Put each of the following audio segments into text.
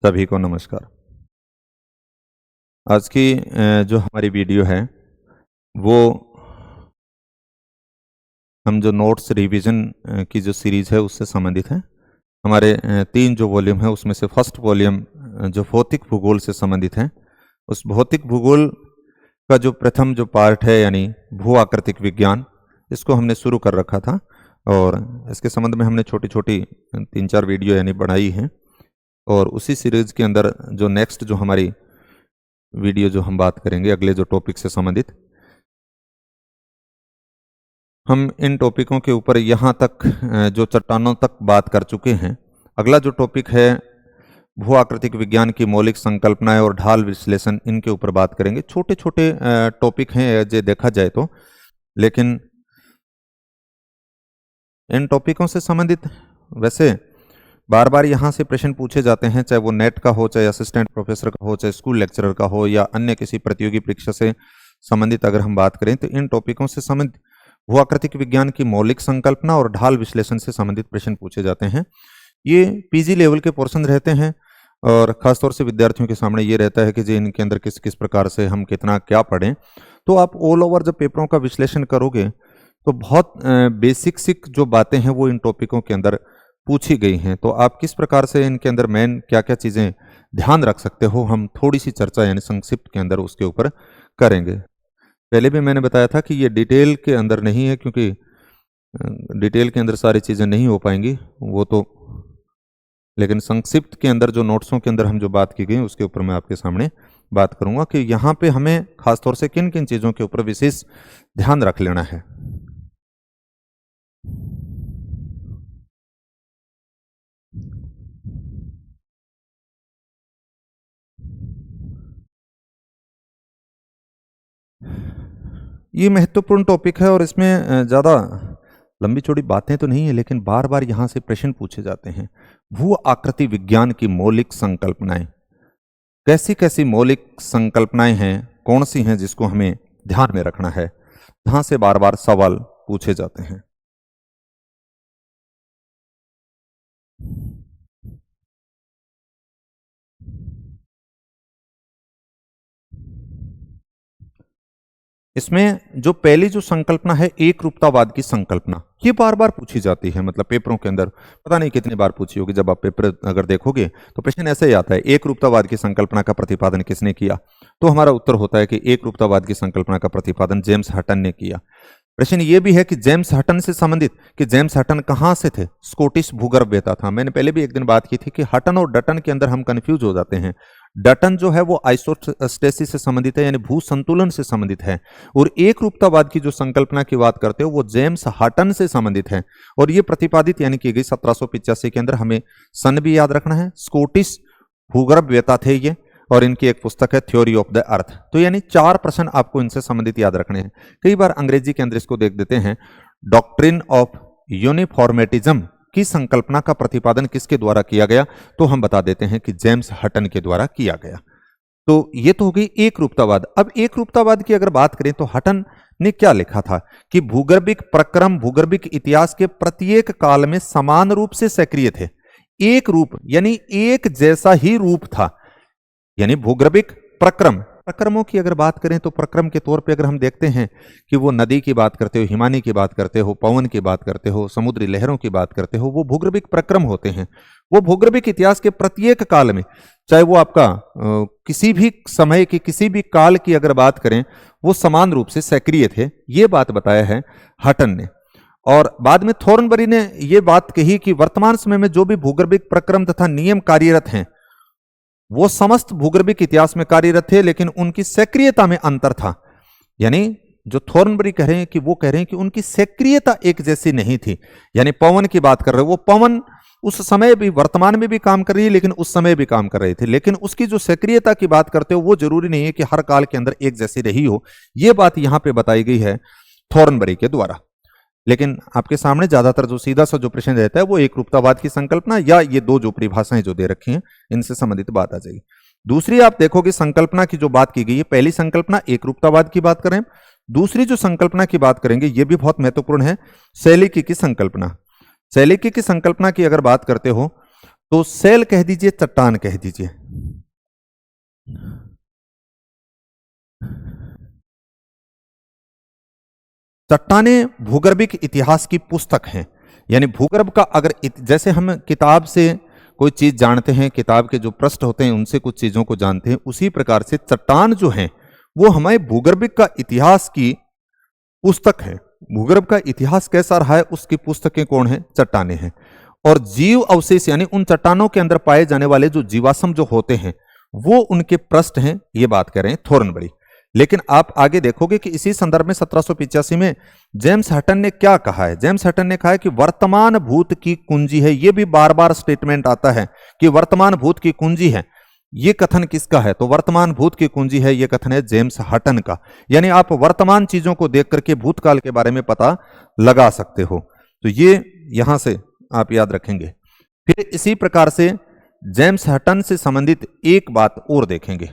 सभी को नमस्कार। आज की जो हमारी वीडियो है वो हम जो नोट्स रिवीजन की जो सीरीज़ है उससे संबंधित है। हमारे 3 जो वॉल्यूम है उसमें से फर्स्ट वॉल्यूम जो भौतिक भूगोल से संबंधित है, उस भौतिक भूगोल का जो प्रथम जो पार्ट है यानी भू आकृतिक विज्ञान, इसको हमने शुरू कर रखा था और इसके संबंध में हमने छोटी-छोटी 3-4 वीडियो यानी बनाई हैं। और उसी सीरीज़ के अंदर जो नेक्स्ट जो हमारी वीडियो जो हम बात करेंगे अगले जो टॉपिक से संबंधित, हम इन टॉपिकों के ऊपर यहाँ तक जो चट्टानों तक बात कर चुके हैं। अगला जो टॉपिक है भू आकृतिक विज्ञान की मौलिक संकल्पनाएं और ढाल विश्लेषण, इनके ऊपर बात करेंगे। छोटे छोटे टॉपिक हैं जो देखा जाए तो, लेकिन इन टॉपिकों से संबंधित वैसे बार बार यहाँ से प्रश्न पूछे जाते हैं, चाहे वो नेट का हो, चाहे असिस्टेंट प्रोफेसर का हो, चाहे स्कूल लेक्चरर का हो, या अन्य किसी प्रतियोगी परीक्षा से संबंधित अगर हम बात करें तो इन टॉपिकों से संबंधित भू आकृतिक विज्ञान की मौलिक संकल्पना और ढाल विश्लेषण से संबंधित प्रश्न पूछे जाते हैं। ये पीजी लेवल के पोर्शन रहते हैं और खासतौर से विद्यार्थियों के सामने ये रहता है कि जी इनके अंदर किस किस प्रकार से हम कितना क्या पढ़ें। तो आप ऑल ओवर जब पेपरों का विश्लेषण करोगे तो बहुत बेसिक जो बातें हैं वो इन टॉपिकों के अंदर पूछी गई हैं। तो आप किस प्रकार से इनके अंदर मेन क्या क्या चीज़ें ध्यान रख सकते हो, हम थोड़ी सी चर्चा यानी संक्षिप्त के अंदर उसके ऊपर करेंगे। पहले भी मैंने बताया था कि ये डिटेल के अंदर नहीं है, क्योंकि डिटेल के अंदर सारी चीज़ें नहीं हो पाएंगी वो तो, लेकिन संक्षिप्त के अंदर जो नोट्सों के अंदर हम जो बात की गई उसके ऊपर मैं आपके सामने बात करूंगा कि यहाँ पे हमें खासतौर से किन किन चीज़ों के ऊपर विशेष ध्यान रख लेना है। ये महत्वपूर्ण टॉपिक है और इसमें ज़्यादा लंबी चौड़ी बातें तो नहीं है, लेकिन बार बार यहाँ से प्रश्न पूछे जाते हैं। भू आकृति विज्ञान की मौलिक संकल्पनाएं, कैसी कैसी मौलिक संकल्पनाएं हैं, कौन सी हैं जिसको हमें ध्यान में रखना है, यहाँ से बार बार सवाल पूछे जाते हैं। इसमें जो पहली जो संकल्पना है एक रूपतावाद की संकल्पना, ये बार बार पूछी जाती है, मतलब पेपरों के अंदर पता नहीं कितनी बार पूछी होगी। जब आप पेपर अगर देखोगे तो प्रश्न ऐसे ही आता है, एक रूपतावाद की संकल्पना का प्रतिपादन किसने किया? तो हमारा उत्तर होता है कि एक रूपतावाद की संकल्पना का प्रतिपादन जेम्स हटन ने किया। प्रश्न ये भी है कि जेम्स हटन से संबंधित कि जेम्स हटन कहाँ से थे? स्कॉटिश भूगर्भवेत्ता था। मैंने पहले भी एक दिन बात की थी कि हटन और डटन के अंदर हम कंफ्यूज हो जाते हैं। डटन जो है वो आइसोस्टेसिस से संबंधित है, यानी भू संतुलन से संबंधित है, और एक रूपतावाद की जो संकल्पना की बात करते हो वो जेम्स हटन से संबंधित है और ये प्रतिपादित यानी की गई 1785 के अंदर। हमें सन भी याद रखना है। स्कॉटिश भूगर्भवेत्ता थे ये, और इनकी एक पुस्तक है थ्योरी ऑफ द अर्थ। तो यानी 4 प्रश्न आपको इनसे संबंधित याद रखने हैं। कई बार अंग्रेजी के अंदर इसको देख देते हैं, डॉक्ट्रिन ऑफ यूनिफॉर्मेटिज्म की संकल्पना का प्रतिपादन किसके द्वारा किया गया? तो हम बता देते हैं कि जेम्स हटन के द्वारा किया गया। तो ये तो हो गई एक रूपतावाद। अब एक रूपतावाद की अगर बात करें तो हटन ने क्या लिखा था कि भूगर्भिक प्रक्रम भूगर्भिक इतिहास के प्रत्येक काल में समान रूप से सक्रिय थे। एक रूप यानी एक जैसा ही रूप था, यानी भूगर्भिक प्रक्रमों की अगर बात करें तो प्रक्रम के तौर पे अगर हम देखते हैं कि वो नदी की बात करते हो, हिमानी की बात करते हो, पवन की बात करते हो, समुद्री लहरों की बात करते हो, वो भूगर्भिक प्रक्रम होते हैं। वो भूगर्भिक इतिहास के प्रत्येक काल में, चाहे वो आपका किसी भी समय की किसी भी काल की अगर बात करें, वो समान रूप से सक्रिय थे। ये बात बताया है हटन ने। और बाद में थॉर्नबरी ने ये बात कही कि वर्तमान समय में जो भी भूगर्भिक प्रक्रम तथा नियम कार्यरत हैं वो समस्त भूगर्भिक इतिहास में कार्यरत थे, लेकिन उनकी सक्रियता में अंतर था। यानी जो थॉर्नबरी कह रहे हैं कि वो कह रहे हैं कि उनकी सक्रियता एक जैसी नहीं थी। यानी पवन की बात कर रहे हो, वो पवन उस समय भी वर्तमान में भी काम कर रही है, लेकिन उस समय भी काम कर रही थी, लेकिन उसकी जो सक्रियता की बात करते हो वो जरूरी नहीं है कि हर काल के अंदर एक जैसी रही हो। ये बात यहां पे बताई गई है थॉर्नबरी के द्वारा। लेकिन आपके सामने ज्यादातर जो सीधा सा जो प्रश्न रहता है वो एक रूपतावाद की संकल्पना या ये दो जो परिभाषाएं जो दे रखी हैं इनसे संबंधित बात आ जाएगी। दूसरी आप देखोगे संकल्पना की जो बात की गई है, पहली संकल्पना एक रूपतावाद की बात करें, दूसरी जो संकल्पना की बात करेंगे ये भी बहुत महत्वपूर्ण है, सैलिकी की संकल्पना। सैलिकी की संकल्पना की अगर बात करते हो तो सेल कह दीजिए, चट्टान कह दीजिए। चट्टानें भूगर्भिक इतिहास की पुस्तक हैं। यानी भूगर्भ का अगर जैसे हम किताब से कोई चीज जानते हैं, किताब के जो पृष्ठ होते हैं उनसे कुछ चीजों को जानते हैं, उसी प्रकार से चट्टान जो है वो हमारे भूगर्भिक का इतिहास की पुस्तक है। भूगर्भ का इतिहास कैसा रहा है उसकी पुस्तकें कौन है? चट्टानें हैं। और जीव अवशेष यानी उन चट्टानों के अंदर पाए जाने वाले जो जीवाश्म जो होते हैं वो उनके पृष्ठ हैं, ये बात कर रहे हैं थॉर्नबरी। लेकिन आप आगे देखोगे कि इसी संदर्भ में 1785 में जेम्स हटन ने क्या कहा है? जेम्स हटन ने कहा है कि वर्तमान भूत की कुंजी है। ये भी बार बार स्टेटमेंट आता है कि वर्तमान भूत की कुंजी है। ये कथन किसका है? तो वर्तमान भूत की कुंजी है, ये कथन है जेम्स हटन का। यानी आप वर्तमान चीजों को देख करके भूतकाल के बारे में पता लगा सकते हो। तो ये यहां से आप याद रखेंगे। फिर इसी प्रकार से जेम्स हटन से संबंधित एक बात और देखेंगे।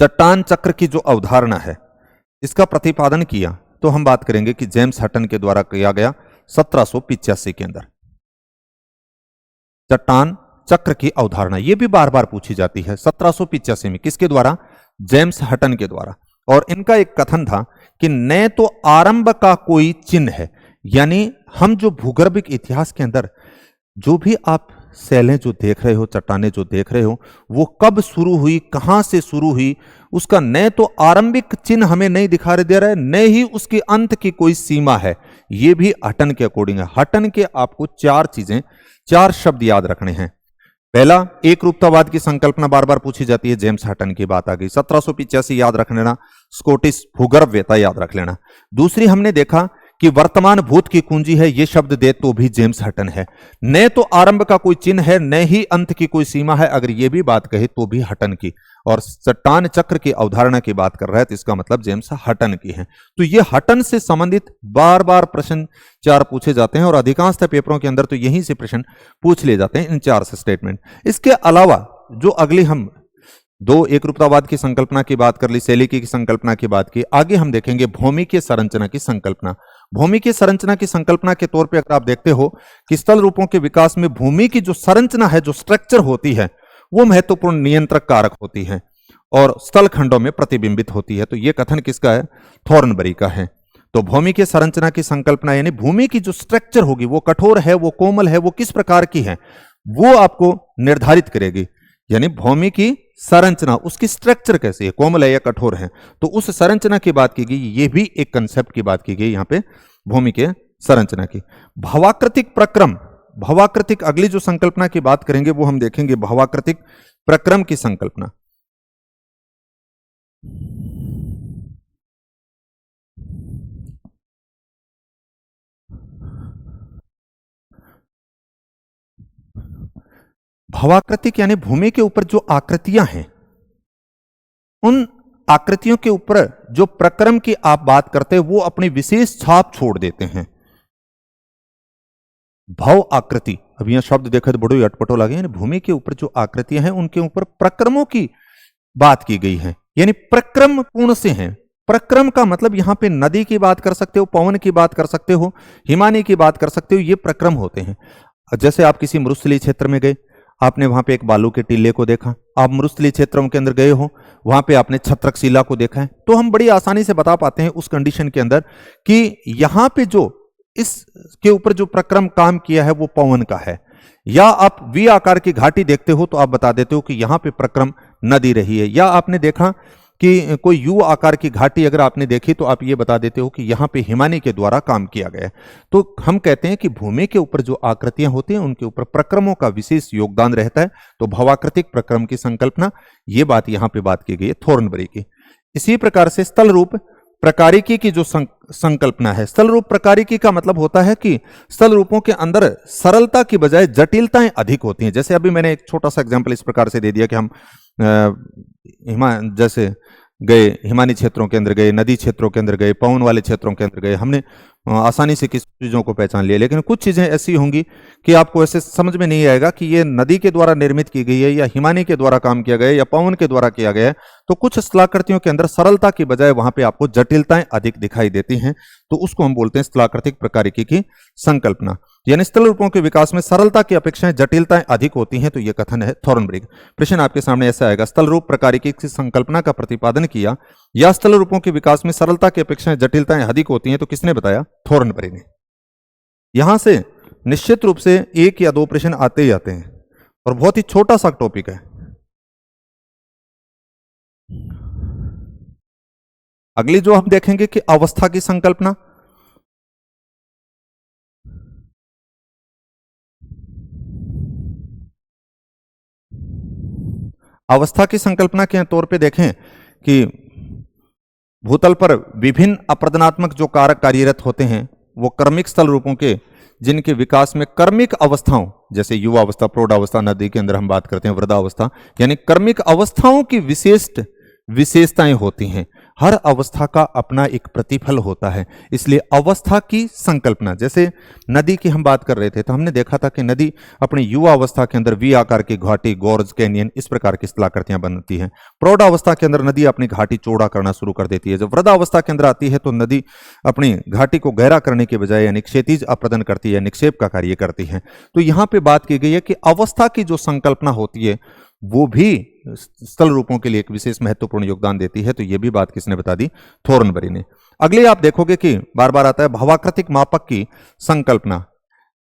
चट्टान चक्र की जो अवधारणा है इसका प्रतिपादन किया तो हम बात करेंगे कि जेम्स हटन के द्वारा किया गया 1785 के अंदर। चट्टान चक्र की अवधारणा ये भी बार बार पूछी जाती है 1785 में, किसके द्वारा? जेम्स हटन के द्वारा। और इनका एक कथन था कि न तो आरंभ का कोई चिन्ह है, यानी हम जो भूगर्भिक इतिहास के अंदर जो भी आप सेलें जो देख रहे हो, चट्टानें जो देख रहे हो, वो कब शुरू हुई, कहां से शुरू हुई, उसका न तो आरंभिक चिन्ह हमें नहीं दिखाई दे रहा है, न ही उसके अंत की कोई सीमा है। ये भी हटन के अकॉर्डिंग है। हटन के आपको चार शब्द याद रखने हैं। पहला, एक रूपतावाद की संकल्पना बार बार पूछी जाती है, जेम्स हटन की बात आ गई। 1785 याद रख लेना, स्कॉटिश भूगर्भवेत्ता याद रख लेना। दूसरी हमने देखा कि वर्तमान भूत की कुंजी है, यह शब्द दे तो भी जेम्स हटन है। न तो आरंभ का कोई चिन्ह है, न ही अंत की कोई सीमा है, अगर यह भी बात कहे तो भी हटन की। और चट्टान चक्र की अवधारणा की बात कर रहा है तो इसका मतलब जेम्स हटन की है। तो ये हटन से संबंधित बार बार प्रश्न चार पूछे जाते हैं और अधिकांशतः पेपरों के अंदर तो यहीं से प्रश्न पूछ लिए जाते हैं, इन चार से स्टेटमेंट। इसके अलावा जो अगली हम दो एक रूपतावाद की संकल्पना की बात कर ली, सेलिकी की संकल्पना की बात की, आगे हम देखेंगे भौमिकीय संरचना की संकल्पना। भूमिकीय संरचना की संकल्पना के तौर पे अगर आप देखते हो कि स्थल रूपों के विकास में भूमि की जो संरचना है, जो स्ट्रक्चर होती है, वो महत्वपूर्ण नियंत्रक कारक होती है और स्थल खंडों में प्रतिबिंबित होती है। तो ये कथन किसका है? थॉर्नबरी का है। तो भूमिकीय संरचना की संकल्पना यानी भूमि की जो स्ट्रक्चर होगी वो कठोर है, वो कोमल है, वो किस प्रकार की है, वो आपको निर्धारित करेगी। यानी भूमि की संरचना, उसकी स्ट्रक्चर कैसी है, कोमल है या कठोर है, तो उस संरचना की बात की गई। ये भी एक कंसेप्ट की बात की गई यहां पे भूमि के संरचना की। भवाकृतिक प्रक्रम, भवाकृतिक अगली जो संकल्पना की बात करेंगे वो हम देखेंगे भवाकृतिक प्रक्रम की संकल्पना। भवाकृतिक यानी भूमि के ऊपर जो आकृतियां हैं, उन आकृतियों के ऊपर जो प्रक्रम की आप बात करते हैं वो अपनी विशेष छाप छोड़ देते हैं। भव आकृति, अब यहां शब्द देखा तो बड़ो अटपटो लगे, यानी भूमि के ऊपर जो आकृतियां हैं उनके ऊपर प्रक्रमों की बात की गई है, यानी प्रक्रम पूर्ण से हैं। प्रक्रम का मतलब यहां पे नदी की बात कर सकते हो, पवन की बात कर सकते हो, हिमानी की बात कर सकते हो, ये प्रक्रम होते हैं। जैसे आप किसी मरुस्थलीय क्षेत्र में गए, आपने वहां पे एक बालू के टीले को देखा, आप मरुस्थलीय क्षेत्रों के अंदर गए हो, वहां पे आपने छत्रकशिला को देखा है, तो हम बड़ी आसानी से बता पाते हैं उस कंडीशन के अंदर कि यहां पे जो इसके ऊपर जो प्रक्रम काम किया है वो पवन का है। या आप वी आकार की घाटी देखते हो तो आप बता देते हो कि यहां पे प्रक्रम नदी रही है। या आपने देखा कि कोई यू आकार की घाटी अगर आपने देखी तो आप ये बता देते हो कि यहां पे हिमानी के द्वारा काम किया गया है। तो हम कहते हैं कि भूमि के ऊपर जो आकृतियां होती हैं उनके ऊपर प्रक्रमों का विशेष योगदान रहता है। तो भवाकृतिक प्रक्रम की संकल्पना, ये बात यहां पे बात की गई है थॉर्नबरी की। इसी प्रकार से स्थल रूप प्रकारिकी की जो संकल्पना है, स्थल रूप प्रकारिकी का मतलब होता है कि स्थल रूपों के अंदर सरलता की बजाय जटिलताएं अधिक होती हैं। जैसे अभी मैंने एक छोटा सा एग्जांपल इस प्रकार से दे दिया कि हम जैसे गए हिमानी क्षेत्रों के अंदर गए, नदी क्षेत्रों के अंदर गए, पवन वाले क्षेत्रों के अंदर गए, हमने आसानी से किस चीज़ों को पहचान लिया, लेकिन कुछ चीज़ें ऐसी होंगी कि आपको ऐसे समझ में नहीं आएगा कि ये नदी के द्वारा निर्मित की गई है या हिमानी के द्वारा काम किया गया है या पवन के द्वारा किया गया है। तो कुछ स्थलाकृतियों के अंदर सरलता की बजाय वहां पे आपको जटिलताएं अधिक दिखाई देती हैं, तो उसको हम बोलते हैं स्थलाकृतिक प्रकारिकी की संकल्पना। यानी स्थल रूपों के विकास में सरलता की अपेक्षा जटिलताएं अधिक होती हैं, तो यह कथन है थॉर्नबरी। प्रश्न आपके सामने ऐसा आएगा, स्थल रूप प्रकारिकी की संकल्पना का प्रतिपादन किया या स्थल रूपों के विकास में सरलता की अपेक्षा जटिलताएं अधिक होती हैं, तो किसने बताया? थॉर्नबरी ने। यहां से निश्चित रूप से एक या दो प्रश्न आते ही आते हैं और बहुत ही छोटा सा टॉपिक है। अगली जो हम देखेंगे कि अवस्था की संकल्पना। अवस्था की संकल्पना के तौर पे देखें कि भूतल पर विभिन्न अपरदनात्मक जो कारक कार्यरत होते हैं वो कर्मिक स्थल रूपों के, जिनके विकास में कर्मिक अवस्थाओं जैसे युवा अवस्था, प्रौढ़ावस्था, नदी के अंदर हम बात करते हैं वृद्धावस्था, यानी कर्मिक अवस्थाओं की विशिष्ट विशेषताएं होती हैं। हर अवस्था का अपना एक प्रतिफल होता है, इसलिए अवस्था की संकल्पना। जैसे नदी की हम बात कर रहे थे तो हमने देखा था कि नदी अपनी युवा अवस्था के अंदर वी आकार की घाटी, गोर्ज, कैनियन, इस प्रकार की स्थलाकृतियां बनती हैं। प्रौढ़ अवस्था के अंदर नदी अपनी घाटी चौड़ा करना शुरू कर देती है। जब वृद्धावस्था के अंदर आती है तो नदी अपनी घाटी को गहरा करने के बजाय यानी क्षैतिज अप्रदन करती है, निक्षेप का कार्य करती है। तो यहां पर बात की गई है कि अवस्था की जो संकल्पना होती है वो भी स्थल रूपों के लिए एक विशेष महत्वपूर्ण योगदान देती है। तो यह भी बात किसने बता दी? थॉर्नबरी ने। अगले आप देखोगे कि बार बार आता है भावाकृतिक मापक की संकल्पना।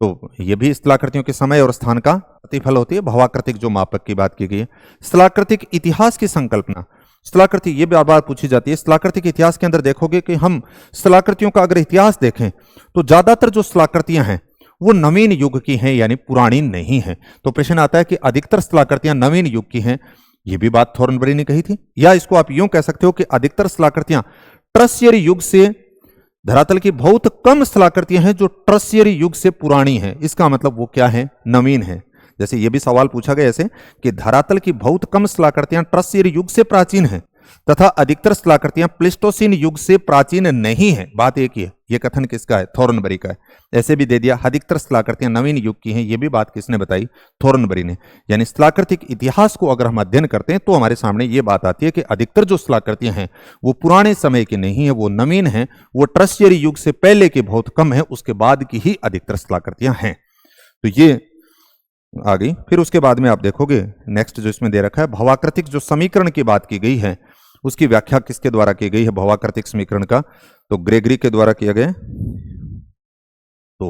तो यह भी स्थलाकृतियों के समय और स्थान का प्रतिफल होती है। भावाकृतिक जो मापक की बात की गई है। स्थलाकृतिक इतिहास की संकल्पना। स्थलाकृति ये बार बार पूछी जाती है। स्थलाकृतिक इतिहास के अंदर देखोगे कि हम स्थलाकृतियों का अगर इतिहास देखें तो ज्यादातर जो स्थलाकृतियां हैं वो नवीन युग की हैं, यानी पुरानी नहीं है। तो प्रश्न आता है कि अधिकतर स्थलाकृतियां नवीन युग की हैं। ये भी बात थॉर्नबरी ने कही थी। या इसको आप यूं कह सकते हो कि अधिकतर स्थलाकृतियां ट्रशियरी युग से, धरातल की बहुत कम स्थलाकृतियां हैं जो ट्रशियरी युग से पुरानी हैं। इसका मतलब वो क्या है? नवीन है। जैसे ये भी सवाल पूछा गया ऐसे कि धरातल की बहुत कम स्थलाकृतियां ट्रशियरी युग से प्राचीन हैं तथा अधिकतर स्थलाकृतियां प्लेस्टोसीन युग से प्राचीन नहीं है। बात एक ही है। यह कथन किसका है? थॉर्नबरी का है। ऐसे भी दे दिया अधिकतर स्थलाकृतियां नवीन युग की हैं। यह भी बात किसने बताई? थॉर्नबरी ने। यानी स्थलाकृतिक इतिहास को अगर हम अध्ययन करते हैं तो हमारे सामने यह बात आती है कि अधिकतर जो स्थलाकृतियां हैं वो पुराने समय की नहीं है, वो नवीन है, वो ट्रशियरी युग से पहले के बहुत कम है, उसके बाद की ही अधिकतर स्थलाकृतियां हैं। तो ये आ गई। फिर उसके बाद में आप देखोगे नेक्स्ट जो इसमें दे रखा है भवाकृतिक जो समीकरण की बात की गई है उसकी व्याख्या किसके द्वारा की गई है? भवाकृतिक समीकरण का तो ग्रेगरी के द्वारा किया गया। तो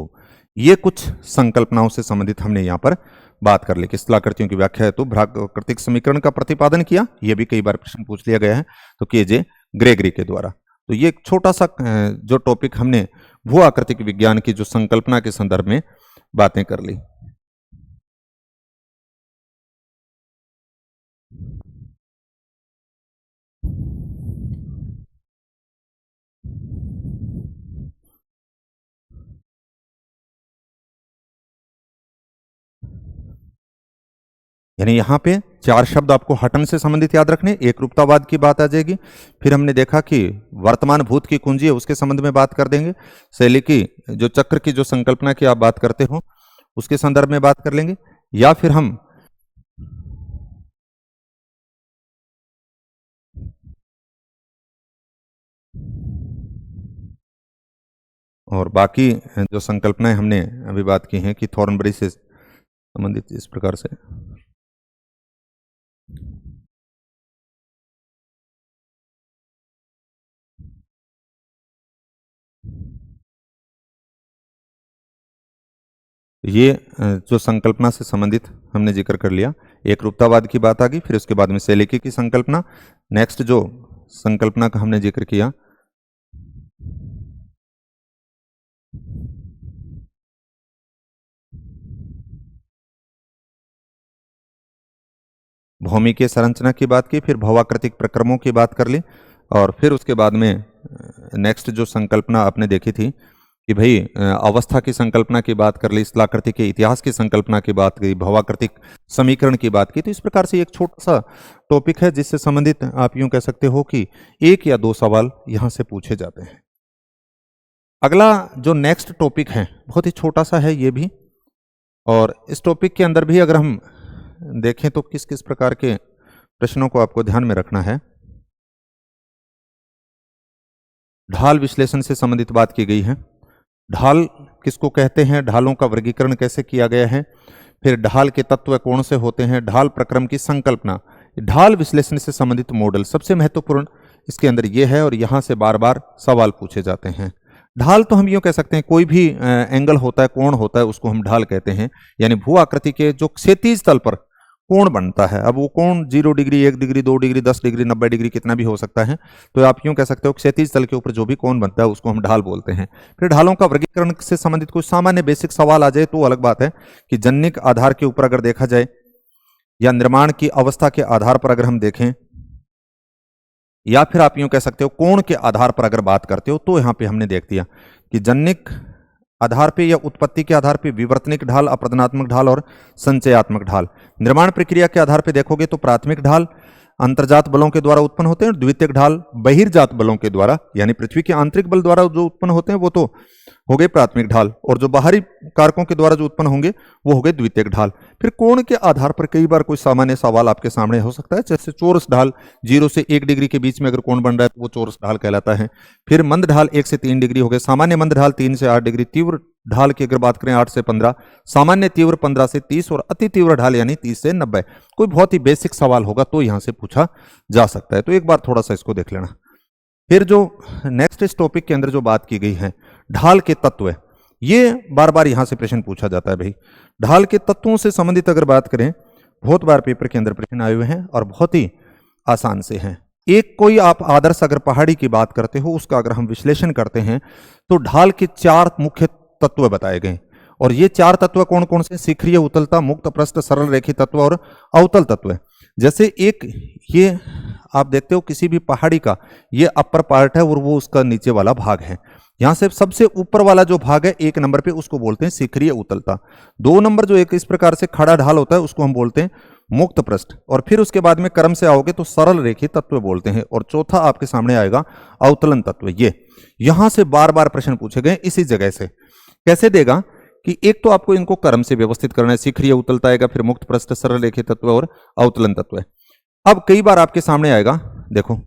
ये कुछ संकल्पनाओं से संबंधित हमने यहां पर बात कर ली कि स्थलाकृतियों की व्याख्या है तो भवाकृतिक समीकरण का प्रतिपादन किया। यह भी कई बार प्रश्न पूछ लिया गया है, तो केजे ग्रेगरी के द्वारा। तो ये एक छोटा सा जो टॉपिक हमने भू आकृतिक विज्ञान की जो संकल्पना के संदर्भ में बातें कर ली। यानी यहां पे चार शब्द आपको हटन से संबंधित याद रखने। एक रूपतावाद की बात आ जाएगी। फिर हमने देखा कि वर्तमान भूत की कुंजी है उसके संबंध में बात कर देंगे। शैली की जो चक्र की जो संकल्पना की आप बात करते हो उसके संदर्भ में बात कर लेंगे। या फिर हम और बाकी जो संकल्पनाएं हमने अभी बात की हैं कि थॉर्नबरी से संबंधित इस प्रकार से। ये जो संकल्पना से संबंधित हमने जिक्र कर लिया। एक रूपतावाद की बात आ गई, फिर उसके बाद में सेलेकी की संकल्पना। नेक्स्ट जो संकल्पना का हमने जिक्र किया भौमिकीय संरचना की बात की, फिर भवाकृतिक प्रक्रमों की बात कर ली और फिर उसके बाद में नेक्स्ट जो संकल्पना आपने देखी थी कि भाई अवस्था की संकल्पना की बात कर ली, स्थलाकृति के इतिहास की संकल्पना की बात की, भवाकृतिक समीकरण की बात की। तो इस प्रकार से एक छोटा सा टॉपिक है जिससे संबंधित आप यूं कह सकते हो कि एक या दो सवाल यहां से पूछे जाते हैं। अगला जो नेक्स्ट टॉपिक है बहुत ही छोटा सा है ये भी, और इस टॉपिक के अंदर भी अगर हम देखें तो किस किस प्रकार के प्रश्नों को आपको ध्यान में रखना है। ढाल विश्लेषण से संबंधित बात की गई है। ढाल किसको कहते हैं, ढालों का वर्गीकरण कैसे किया गया है, फिर ढाल के तत्व कौन से होते हैं, ढाल प्रक्रम की संकल्पना, ढाल विश्लेषण से संबंधित मॉडल सबसे महत्वपूर्ण इसके अंदर यह है, और यहां से बार बार सवाल पूछे जाते हैं। ढाल तो हम यूं कह सकते हैं कोई भी एंगल होता है, कोण होता है, उसको हम ढाल कहते हैं। यानी भू आकृति के जो क्षैतिज तल पर कोण बनता है, अब वो कोण 0 degree, 1 degree, 2 degree, 10 degree, 90 degree, कितना भी हो सकता है, तो आप यूं कह सकते हो क्षैतिज तल के ऊपर जो भी कोण बनता है उसको हम ढाल बोलते हैं। फिर ढालों का वर्गीकरण से संबंधित कुछ सामान्य बेसिक सवाल आ जाए तो अलग बात है कि जन्निक आधार के ऊपर अगर देखा जाए या निर्माण की अवस्था के आधार पर अगर हम देखें, या फिर आप यूं कह सकते हो कोण के आधार पर अगर बात करते हो, तो यहां पे हमने देख दिया कि जन्निक आधार पे या उत्पत्ति के आधार पे विवर्तनिक ढाल, अपरदनात्मक ढाल और संचयात्मक ढाल। निर्माण प्रक्रिया के आधार पे देखोगे तो प्राथमिक ढाल अंतर्जात बलों के द्वारा उत्पन्न होते हैं, और द्वितीयक ढाल बहिर्जात बलों के द्वारा यानी पृथ्वी के आंतरिक बल द्वारा जो उत्पन्न होते हैं वो तो हो गए प्राथमिक ढाल, और जो बाहरी कारकों के द्वारा जो उत्पन्न होंगे वो हो गए द्वितीयक ढाल। फिर कोण के आधार पर कई बार कोई सामान्य सवाल आपके सामने हो सकता है, जैसे चौरस ढाल 0 से 1 डिग्री के बीच में अगर कोण बन रहा है तो वो चौरस ढाल कहलाता है। फिर मंद ढाल 1 से 3 डिग्री हो गए, सामान्य मंद ढाल 3 से 8 डिग्री, तीव्र ढाल की अगर बात करें 8 से 15, सामान्य तीव्र 15 से 30, और अति तीव्र ढाल यानी 30 से 90। कोई बहुत ही बेसिक सवाल होगा तो यहां से पूछा जा सकता है, तो एक बार थोड़ा सा इसको देख लेना। फिर जो नेक्स्ट इस टॉपिक के अंदर जो बात की गई है ढाल के तत्व, ये बार बार यहां से प्रश्न पूछा जाता है भाई। ढाल के तत्वों से संबंधित अगर बात करें, बहुत बार पेपर के अंदर प्रश्न आए हुए हैं और बहुत ही आसान से हैं। एक कोई आप आदर्श अगर पहाड़ी की बात करते हो, उसका अगर हम विश्लेषण करते हैं तो ढाल के 4 मुख्य तत्व बताए गए, और ये 4 तत्व कौन कौन से, शिखरीय उतलता, मुक्त प्रस्थ, सरल रेखी तत्व और अवतल तत्व। जैसे एक ये आप देखते हो किसी भी पहाड़ी का ये अपर पार्ट है और वो उसका नीचे वाला भाग है, यहां से सबसे ऊपर वाला जो भाग है 1 नंबर पे उसको बोलते हैं शिखरीय उतलता। 2 नंबर जो एक इस प्रकार से खड़ा ढाल होता है उसको हम बोलते हैं मुक्त पृष्ठ, और फिर उसके बाद में क्रम से आओगे तो सरल रेखी तत्व बोलते हैं, और चौथा आपके सामने आएगा अवतलन तत्व। ये यहां से बार बार प्रश्न पूछे गए इसी जगह से। कैसे देगा कि एक तो आपको इनको क्रम से व्यवस्थित करना है, शिखरीय उतलता आएगा, फिर मुक्त पृष्ठ, सरल रेखी तत्व और अवतलन तत्व। अब कई बार आपके सामने आएगा, देखो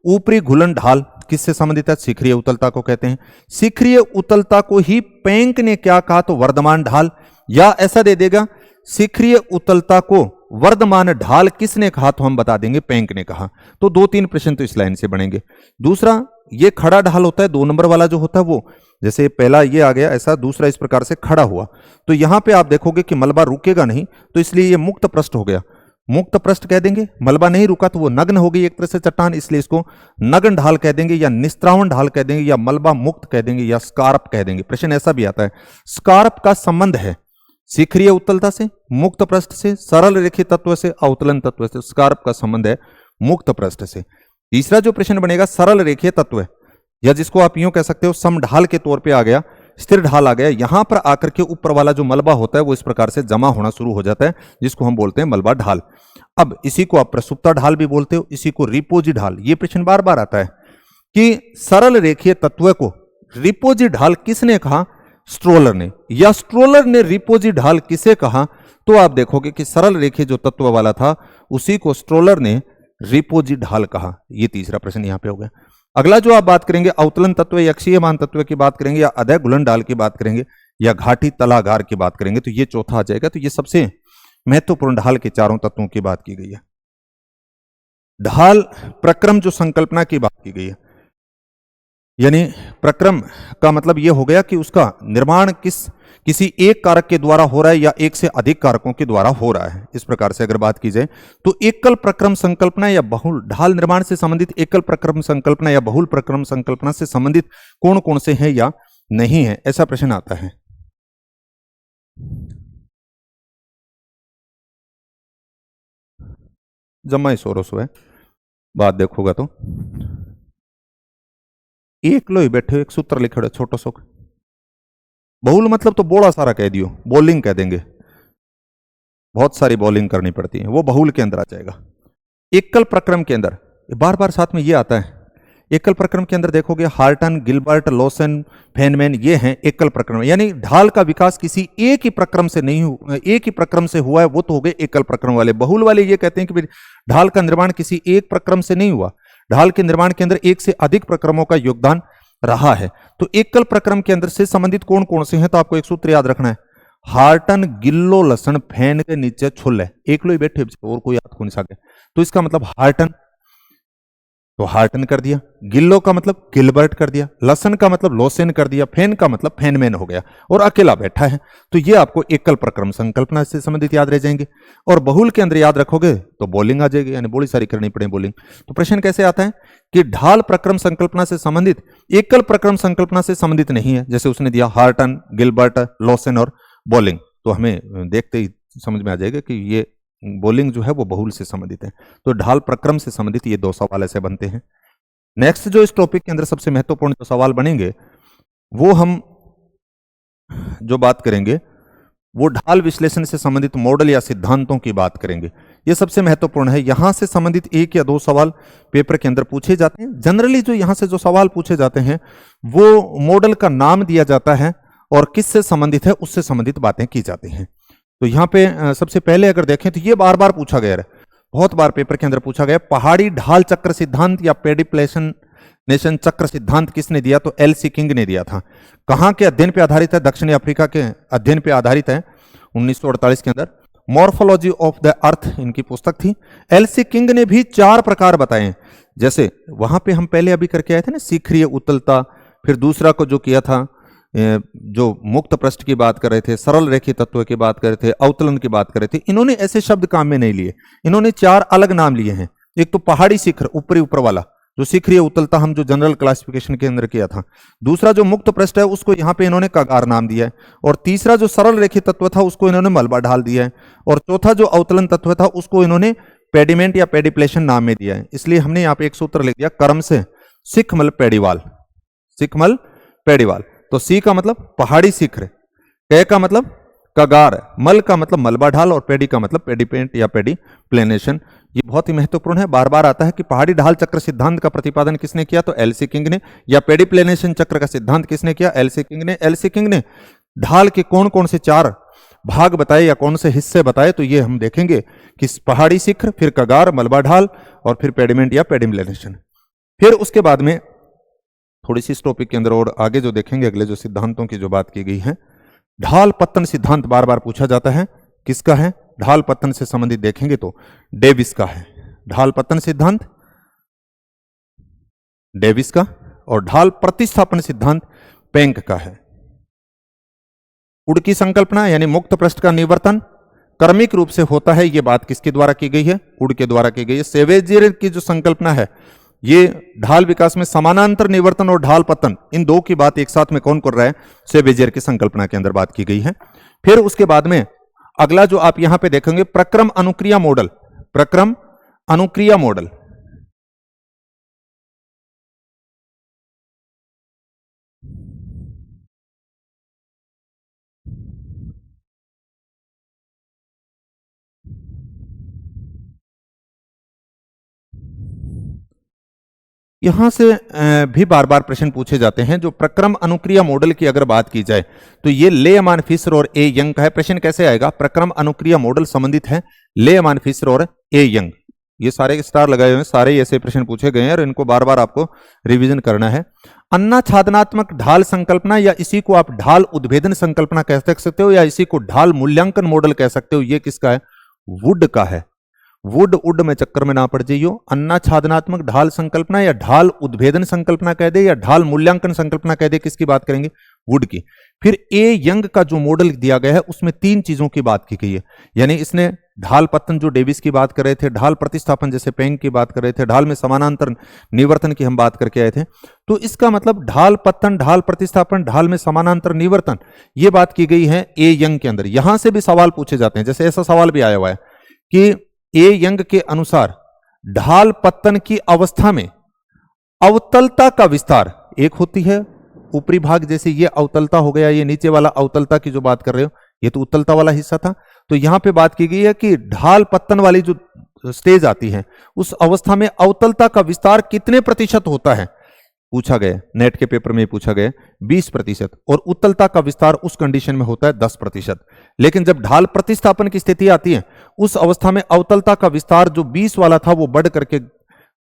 ऊपरी घुलन ढाल किससे संबंधित है, शिखरीय उतलता को कहते हैं। शिखरीय उतलता को ही पेंक ने क्या कहा, तो वर्धमान ढाल, या ऐसा दे देगा शिखरीय उतलता को वर्धमान ढाल किसने कहा, तो हम बता देंगे पेंक ने कहा। तो 2-3 प्रश्न तो इस लाइन से बनेंगे। दूसरा ये खड़ा ढाल होता है, 2 नंबर वाला जो होता है वो, जैसे पहला ये आ गया ऐसा, दूसरा इस प्रकार से खड़ा हुआ, तो यहां पे आप देखोगे कि मलबा रुकेगा नहीं, तो इसलिए ये मुक्त पृष्ठ हो गया, मुक्त पृष्ठ कह देंगे। मलबा नहीं रुका तो वो नग्न हो गई एक तरह से चट्टान, इसलिए इसको नग्न ढाल कह देंगे, या निस्त्रावण ढाल कह देंगे, या मलबा मुक्त कह देंगे, या स्कार्प कह देंगे। प्रश्न ऐसा भी आता है। स्कार्प का संबंध है शिखरीय उत्तलता से, मुक्त पृष्ठ से, सरल रेखी तत्व से, अवतलन तत्व से। स्कार्प का संबंध है मुक्त पृष्ठ से। तीसरा जो प्रश्न बनेगा सरल रेखीय तत्व, या जिसको आप यूं कह सकते हो सम ढाल के तौर पे आ गया, स्थिर ढाल आ गया। यहां पर आकर के ऊपर वाला जो मलबा होता है वो इस प्रकार से जमा होना शुरू हो जाता है, जिसको हम बोलते हैं मलबा ढाल। अब इसी को आप प्रसुप्ता ढाल भी बोलते हो, इसी को रिपोजी ढाल। ये प्रश्न बार बार आता है कि सरल रेखीय तत्व को रिपोजी ढाल किसने कहा, स्ट्रोलर ने, या स्ट्रोलर ने रिपोजी ढाल किसे कहा। तो आप देखोगे कि सरल रेखीय जो तत्व वाला था उसी को स्ट्रोलर ने रिपोजी ढाल कहा। ये तीसरा प्रश्न यहां पे हो गया। अगला जो आप बात करेंगे अवतलन तत्व या अक्षीयमान तत्व की बात करेंगे, या अधय घुलन ढाल की बात करेंगे, या घाटी तलागार की बात करेंगे, तो ये चौथा आ जाएगा। तो ये सबसे महत्वपूर्ण ढाल के 4 तत्वों की बात की गई है। ढाल प्रक्रम जो संकल्पना की बात की गई है, यानी प्रक्रम का मतलब यह हो गया कि उसका निर्माण किसी एक कारक के द्वारा हो रहा है या एक से अधिक कारकों के द्वारा हो रहा है। इस प्रकार से अगर बात की जाए तो एकल प्रक्रम संकल्पना या बहुल ढाल निर्माण से संबंधित एकल प्रक्रम संकल्पना या बहुल प्रक्रम संकल्पना से संबंधित कौन कौन से हैं या नहीं है, ऐसा प्रश्न आता है। जम्मा सोरस है बात देखोगा तो एक लो ही बैठे, एक सूत्र लिखे छोटो सो। बहुल मतलब तो बोड़ा सारा कह दियो, बॉलिंग कह देंगे, बहुत सारी बॉलिंग करनी पड़ती है, वो बहुल के अंदर आ जाएगा। एकल प्रक्रम के अंदर बार बार साथ में ये आता है, एकल प्रक्रम के अंदर देखोगे हार्टन, गिलबर्ट, लोसेन, फेनमैन ये हैं एकल प्रक्रम, यानी ढाल का विकास किसी एक ही प्रक्रम से नहीं हुआ, एक ही प्रक्रम से हुआ है, वो तो हो गए एकल प्रक्रम वाले। बहुल वाले ये कहते हैं कि ढाल का निर्माण किसी एक प्रक्रम से नहीं हुआ, ढाल के निर्माण के अंदर एक से अधिक प्रक्रमों का योगदान रहा है। तो एकल प्रक्रम के अंदर से संबंधित कौन कौन से हैं, तो आपको एक सूत्र याद रखना है, हार्टन, गिल्लो, लसन, फैन के नीचे छुल है, एक लो ही बैठे और कोई याद को नहीं सके, तो इसका मतलब हार्टन, तो हार्टन कर दिया, गिल्लो का मतलब गिलबर्ट कर दिया, लसन का मतलब लोसेन कर दिया, फैन का मतलब फेनमैन हो गया, और अकेला बैठा है। तो ये आपको एकल प्रक्रम संकल्पना से संबंधित याद रह जाएंगे। और बहुल के अंदर याद रखोगे तो बोलिंग आ जाएगी, यानी बड़ी सारी करनी पड़े बोलिंग। तो प्रश्न कैसे आता है कि ढाल प्रक्रम संकल्पना से संबंधित एकल प्रक्रम संकल्पना से संबंधित नहीं है, जैसे उसने दिया हार्टन, गिलबर्ट, लोसेन और बोलिंग, तो हमें देखते ही समझ में आ जाएगा कि ये बोलिंग जो है वो बहुल से संबंधित है। तो ढाल प्रक्रम से संबंधित ये 2 सवाल ऐसे बनते हैं। नेक्स्ट जो इस टॉपिक के अंदर सबसे महत्वपूर्ण जो सवाल बनेंगे वो हम जो बात करेंगे वो ढाल विश्लेषण से संबंधित मॉडल या सिद्धांतों की बात करेंगे। ये सबसे महत्वपूर्ण है। यहां से संबंधित 1 या 2 सवाल पेपर के अंदर पूछे जाते हैं। जनरली जो यहां से जो सवाल पूछे जाते हैं वो मॉडल का नाम दिया जाता है और किससे संबंधित है उससे संबंधित बातें की जाती हैं। तो यहाँ पे सबसे पहले अगर देखें तो ये बार बार पूछा गया है, बहुत बार पेपर के अंदर पूछा गया, पहाड़ी ढाल चक्र सिद्धांत या पेडिप्लेशनेशन चक्र सिद्धांत किसने दिया, तो एल.सी. किंग ने दिया था। कहाँ के अध्ययन पे आधारित है, दक्षिणी अफ्रीका के अध्ययन पे आधारित है, 1948 के अंदर। मॉर्फोलॉजी ऑफ द अर्थ इनकी पुस्तक थी। एल.सी. किंग ने भी 4 प्रकार बताए, जैसे वहां पे हम पहले अभी करके आए थे ना, शिखरीय उत्तलता, फिर दूसरा को जो किया था जो मुक्त पृष्ठ की बात कर रहे थे, सरल रेखी तत्व की बात कर रहे थे, अवतलन की बात कर रहे थे। इन्होंने ऐसे शब्द काम में नहीं लिए, इन्होंने 4 अलग नाम लिए हैं। एक तो पहाड़ी शिखर, ऊपरी ऊपर वाला जो शिखरीय उत्तलता हम जो जनरल क्लासिफिकेशन के अंदर किया था। दूसरा जो मुक्त पृष्ठ है उसको यहाँ पे इन्होंने कगार नाम दिया है। और तीसरा जो सरल रेखी तत्व था उसको इन्होंने मलबा ढाल दिया है। और चौथा जो अवतलन तत्व था उसको इन्होंने पेडिमेंट या पेडिप्लेशन नाम में दिया है। इसलिए हमने यहाँ पे एक सूत्र लिख दिया, कर्म से सिखमल पेडिवाल, सिखमल पेडिवाल। तो सी का मतलब पहाड़ी शिखर, क का मतलब कगार, मल का मतलब मलबा ढाल और पेडी का मतलब पेडिपेंट या पेडिप्लेनेशन। ये बहुत ही महत्वपूर्ण है, बार बार आता है कि पहाड़ी ढाल चक्र सिद्धांत का प्रतिपादन किसने किया, तो एल.सी. किंग ने। या पेडिप्लेनेशन चक्र का सिद्धांत किसने किया, एल.सी. किंग ने। एल.सी. किंग ने ढाल के कौन कौन से 4 भाग बताए या कौन से हिस्से बताए, तो ये हम देखेंगे कि पहाड़ी शिखर, फिर कगार, मलबा ढाल और फिर पेडिमेंट या पेडिप्लेनेशन। फिर उसके बाद में थोड़ी सी इस टॉपिक के अंदर और आगे जो देखेंगे, अगले जो सिद्धांतों की जो बात की गई है, ढाल पत्तन सिद्धांत बार बार पूछा जाता है, किसका है, ढाल पत्तन से संबंधित देखेंगे तो डेविस का है। ढाल पत्तन सिद्धांत डेविस का, और ढाल प्रतिस्थापन सिद्धांत पेंक का है। उड़ की संकल्पना यानी मुक्त पृष्ठ का निवर्तन क्रमिक रूप से होता है, यह बात किसके द्वारा की गई है, उड़ के द्वारा की गई है। सेवेजियर की जो संकल्पना है, ये ढाल विकास में समानांतर निवर्तन और ढाल पतन, इन 2 की बात एक साथ में कौन कर रहा है, सेवेजियर की संकल्पना के अंदर बात की गई है। फिर उसके बाद में अगला जो आप यहां पे देखेंगे, प्रक्रम अनुक्रिया मॉडल, प्रक्रम अनुक्रिया मॉडल। यहां से भी बार बार प्रश्न पूछे जाते हैं। जो प्रक्रम अनुक्रिया मॉडल की अगर बात की जाए तो ये लेयमान फिशर और ए यंग का है। प्रश्न कैसे आएगा, प्रक्रम अनुक्रिया मॉडल संबंधित है लेयमान फिशर और ए यंग। ये सारे स्टार लगाए हुए हैं, सारे ऐसे प्रश्न पूछे गए हैं और इनको बार बार आपको रिवीजन करना है। अन्नाच्छादनात्मक ढाल संकल्पना, या इसी को आप ढाल उद्भेदन संकल्पना कह सकते हो, या इसी को ढाल मूल्यांकन मॉडल कह सकते हो। ये किसका है, वुड का है। वुड उड में चक्कर में ना पड़ जाइयो। अन्नाच्छादनात्मक ढाल संकल्पना या ढाल उद्भेदन संकल्पना कह दे या ढाल मूल्यांकन संकल्पना कह दे, किसकी बात करेंगे, वुड की। फिर ए यंग का जो मॉडल दिया गया है उसमें 3 चीजों की बात की गई है। यानी इसने ढाल पतन जो डेविस की बात कर रहे थे, ढाल प्रतिस्थापन जैसे पेंक की बात कर रहे थे, ढाल में समानांतर निवर्तन की हम बात करके आए थे। तो इसका मतलब ढाल पतन, ढाल प्रतिस्थापन, ढाल में समानांतर निवर्तन, ये बात की गई है ए यंग के अंदर। यहां से भी सवाल पूछे जाते हैं, जैसे ऐसा सवाल भी आया हुआ है कि ए यंग के अनुसार ढाल पतन की अवस्था में अवतलता का विस्तार, एक होती है ऊपरी भाग, जैसे ये अवतलता हो गया, ये नीचे वाला अवतलता की जो बात कर रहे हो ये तो उत्तलता वाला हिस्सा था। तो यहां पे बात की गई है कि ढाल पतन वाली जो स्टेज आती है उस अवस्था में अवतलता का विस्तार कितने प्रतिशत होता है। पूछा गया, नेट के पेपर में पूछा गया 20%, और उत्तलता का विस्तार उस कंडीशन में होता है 10%। लेकिन जब ढाल प्रतिस्थापन की स्थिति आती है उस अवस्था में अवतलता का विस्तार जो 20 वाला था वो बढ़ करके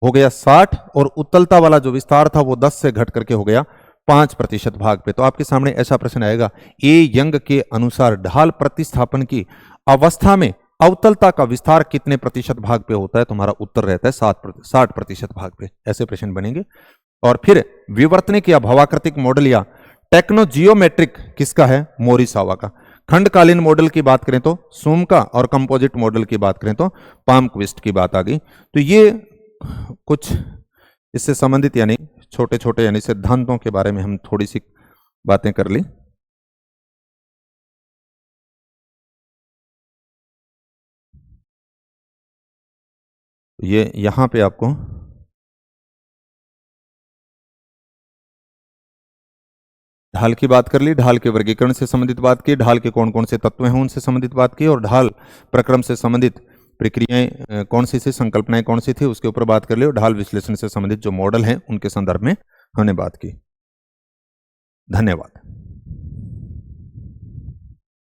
हो गया 60, और उत्तलता वाला जो विस्तार था वो 10 से घट करके हो गया 5% भाग पे। तो आपके सामने ऐसा प्रश्न आएगा, ए यंग के अनुसार ढाल प्रतिस्थापन की अवस्था में अवतलता का विस्तार कितने प्रतिशत भाग पे होता है? तुम्हारा उत्तर रहता है 60% भाग पे। ऐसे प्रश्न बनेंगे। और फिर विवर्तनिक या भवाकृतिक मॉडल या टेक्नोजियोमेट्रिक किसका है? मोरिसावा का। खंडकालीन मॉडल की बात करें तो सूम का, और कंपोजिट मॉडल की बात करें तो पामक्विस्ट की बात आ गई। तो ये कुछ इससे संबंधित यानी छोटे छोटे यानी सिद्धांतों के बारे में हम थोड़ी सी बातें कर ली। ये यहां पे आपको ढाल की बात कर ली, ढाल के वर्गीकरण से संबंधित बात की, ढाल के कौन कौन से तत्व हैं उनसे संबंधित बात की, और ढाल प्रक्रम से संबंधित प्रक्रियाएं कौन सी थी, संकल्पनाएं कौन सी थी उसके ऊपर बात कर ली, और ढाल विश्लेषण से संबंधित जो मॉडल हैं उनके संदर्भ में हमने बात की। धन्यवाद।